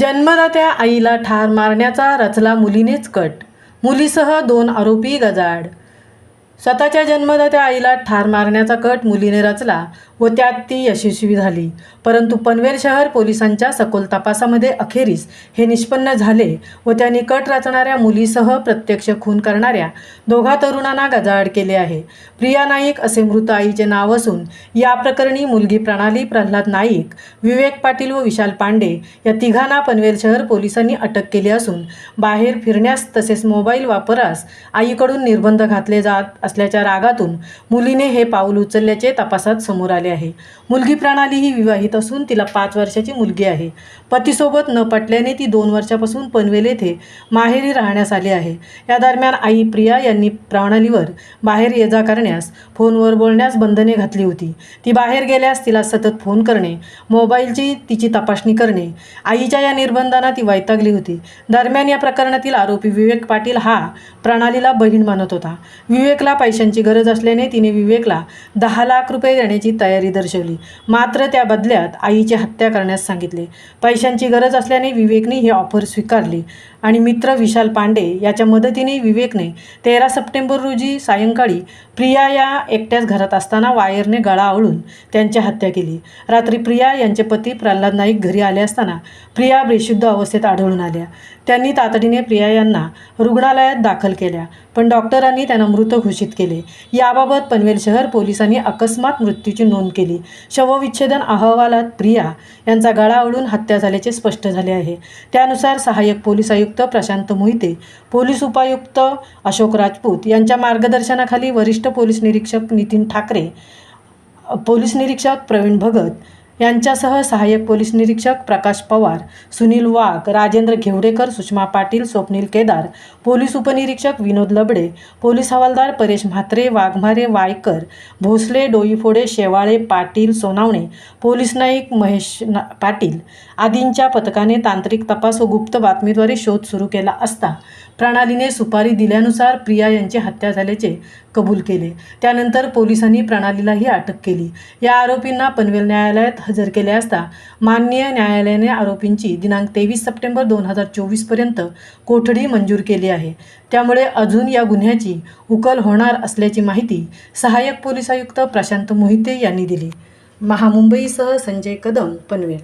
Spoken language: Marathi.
जन्मदात्या आईला ठार मारण्याचा रचला मुलीनेच कट, मुलीसह 2 आरोपी गजाआड। स्वतःच्या जन्मदात्या आईला ठार मारण्याचा कट मुलीने रचला व त्यात ती यशस्वी झाली। परंतु पनवेल शहर पोलिसांच्या सखोल तपासामध्ये अखेरीस हे निष्पन्न झाले व त्यांनी कट रचणाऱ्या मुलीसह प्रत्यक्ष खून करणाऱ्या 2 तरुणांना गजाआड केले आहे। प्रिया नाईक असे मृत आईचे नाव असून या प्रकरणी मुलगी प्रणाली प्रल्हाद नाईक, विवेक पाटील व विशाल पांडे या तिघांना पनवेल शहर पोलिसांनी अटक केली असून बाहेर फिरण्यास तसेच मोबाईल वापरास आईकडून निर्बंध घातले जात असल्याच्या रागातून मुलीने हे पाऊल उचलल्याचे तपासात समोर आले आहे। मुलगी प्रणाली ही विवाहित असून तिला 5 वर्षाची मुलगी आहे। पतीसोबत न पटल्याने ती 2 वर्षापासून पनवेल येथे माहेरी राहण्यास आली आहे। या दरम्यान आई प्रिया यांनी प्रणालीवर बाहेर ये जा करण्यास, फोनवर बोलण्यास बंधने घातली होती। ती बाहेर गेल्यास तिला सतत फोन करणे, मोबाईलची तिची तपासणी करणे, आईच्या या निर्बंधांना ती वैतागली होती। दरम्यान या प्रकरणातील आरोपी विवेक पाटील हा प्रणालीला बहीण मानत होता। विवेकला पैशांची गरज असल्याने तिने विवेकला 10 लाख रुपये देण्याची तयारी दर्शवली, मात्र त्या बदल्यात आईची हत्या करण्यास सांगितले। पैशांची गरज असल्याने विवेकने ही ऑफर स्वीकारली आणि मित्र विशाल पांडे याच्या मदतीने विवेकने 13 सप्टेंबर रोजी सायंकाळी प्रिया या एकट्याच घरात असताना वायरने गळा आवळून त्यांची हत्या केली। रात्री प्रिया यांचे पती प्रल्हाद नाईक घरी आले असताना प्रिया बेशुद्ध अवस्थेत आढळून आल्या। त्यांनी तातडीने प्रिया यांना रुग्णालयात दाखल केल्या, पण डॉक्टरांनी त्यांना मृत घोषित केले। याबाबत पनवेल शहर पोलिसांनी अकस्मात मृत्यूची नोंद केली। शवविच्छेदन अहवालात प्रिया यांचा गळा आवळून हत्या झाल्याचे स्पष्ट झाले आहे। त्यानुसार सहाय्यक पोलीस आयुक्त प्रशांत मोहिते, पोलीस उपायुक्त अशोक राजपूत यांच्या मार्गदर्शनाखाली वरिष्ठ पोलीस निरीक्षक नितीन ठाकरे, पोलीस निरीक्षक प्रवीण भगत यांच्यासह सहाय्यक पोलीस निरीक्षक प्रकाश पवार, सुनील वाघ, राजेंद्र घेवडेकर, सुषमा पाटील, स्वप्नील केदार, पोलीस उपनिरीक्षक विनोद लबडे, पोलीस हवालदार परेश म्हात्रे, वाघमारे, वायकर, भोसले, डोईफोडे, शेवाळे, पाटील, सोनावणे, पोलीस नाईक महेश पाटील आदींच्या पथकाने तांत्रिक तपास व गुप्त बातमीद्वारे शोध सुरू केला असता प्रणालीने सुपारी दिल्यानुसार प्रिया यांची हत्या झाल्याचे कबूल केले। त्यानंतर पोलिसांनी प्रणालीलाही अटक केली। या आरोपींना पनवेल न्यायालयात हजर केले असता माननीय न्यायालयाने आरोपींची दिनांक 23 सप्टेंबर 2024 पर्यंत कोठडी मंजूर केली आहे। त्यामुळे अजून या गुन्ह्याची उकल होणार असल्याची माहिती सहाय्यक पोलीस आयुक्त प्रशांत मोहिते यांनी दिली। महामुंबईसह संजय कदम, पनवेल।